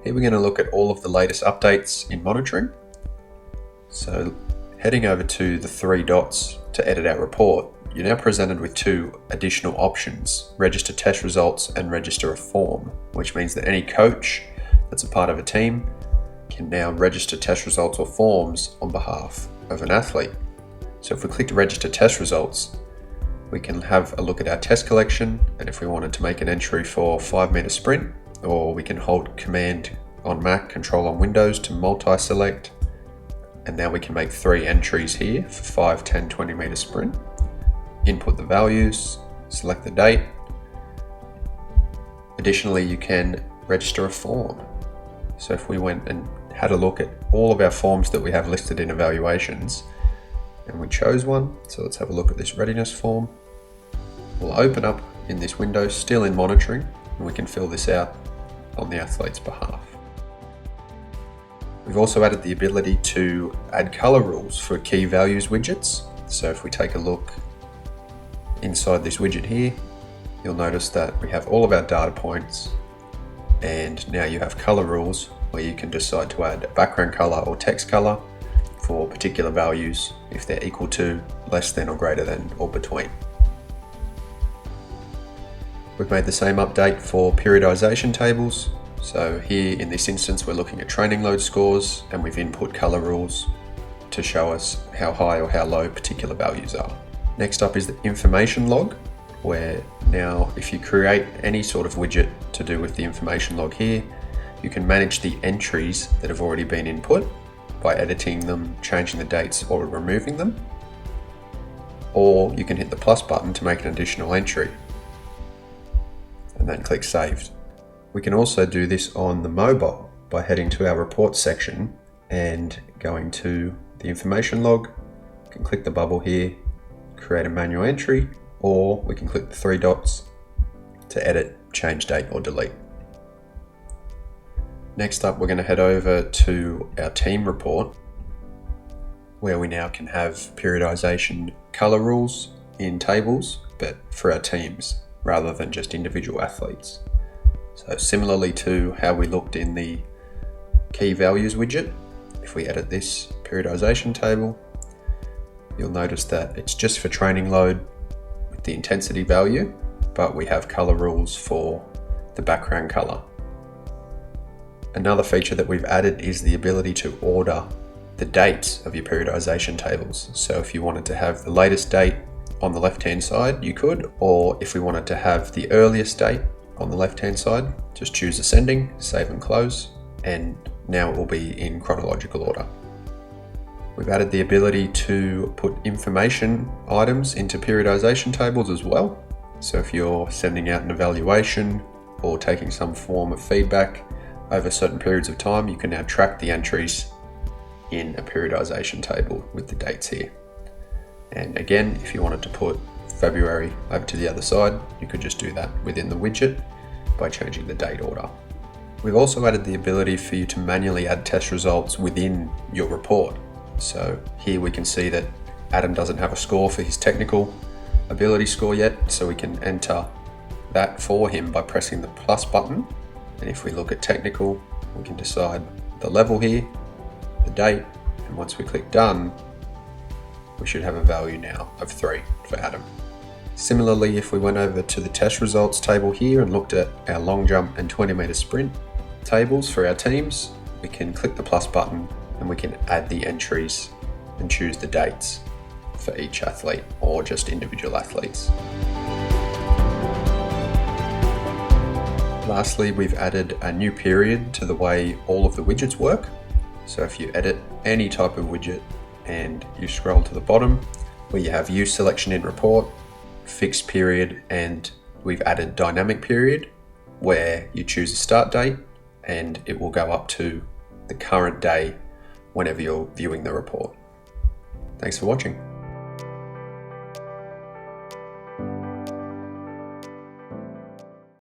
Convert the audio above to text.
Here we're going to look at all of the latest updates in monitoring. So heading over to the three dots to edit our report, you're now presented with two additional options: register test results and register a form, which means that any coach that's a part of a team can now register test results or forms on behalf of an athlete. So if we click to register test results, we can have a look at our test collection, and if we wanted to make an entry for 5-meter sprint, or we can hold Command on Mac, Control on Windows to multi-select, and now we can make 3 entries here for 5, 10, 20-meter sprint. Input the values, select the date. Additionally, you can register a form. So if we went and had a look at all of our forms that we have listed in evaluations, and we chose one, so let's have a look at this readiness form. We'll open up in this window, still in monitoring, and we can fill this out on the athlete's behalf. We've also added the ability to add color rules for key values widgets. So if we take a look inside this widget here, you'll notice that we have all of our data points, and now you have color rules where you can decide to add a background color or text color for particular values if they're equal to, less than, or greater than, or between. We've made the same update for periodization tables. So here in this instance, we're looking at training load scores, and we've input color rules to show us how high or how low particular values are. Next up is the information log, where now if you create any sort of widget to do with the information log here, you can manage the entries that have already been input by editing them, changing the dates, or removing them. Or you can hit the plus button to make an additional entry, and then click Saved. We can also do this on the mobile by heading to our reports section and going to the information log. You can click the bubble here, create a manual entry, or we can click the 3 dots to edit, change date, or delete. Next up, we're going to head over to our team report, where we now can have periodization color rules in tables, but for our teams rather than just individual athletes. So similarly to how we looked in the key values widget, if we edit this periodization table, you'll notice that it's just for training load with the intensity value, but we have color rules for the background color. Another feature that we've added is the ability to order the dates of your periodization tables. So if you wanted to have the latest date on the left-hand side, you could, or if we wanted to have the earliest date on the left-hand side, just choose ascending, save and close, and now it will be in chronological order. We've added the ability to put information items into periodization tables as well. So if you're sending out an evaluation or taking some form of feedback over certain periods of time, you can now track the entries in a periodization table with the dates here. And again, if you wanted to put February over to the other side, you could just do that within the widget by changing the date order. We've also added the ability for you to manually add test results within your report. So here we can see that Adam doesn't have a score for his technical ability score yet, so we can enter that for him by pressing the plus button. And if we look at technical, we can decide the level here, the date, and once we click done, we should have a value now of 3 for Adam. Similarly, if we went over to the test results table here and looked at our long jump and 20-meter sprint tables for our teams, we can click the plus button and we can add the entries and choose the dates for each athlete or just individual athletes. Lastly, we've added a new period to the way all of the widgets work. So if you edit any type of widget and you scroll to the bottom where you have use selection in report, fixed period, and we've added dynamic period where you choose a start date and it will go up to the current day whenever you're viewing the report. Thanks for watching.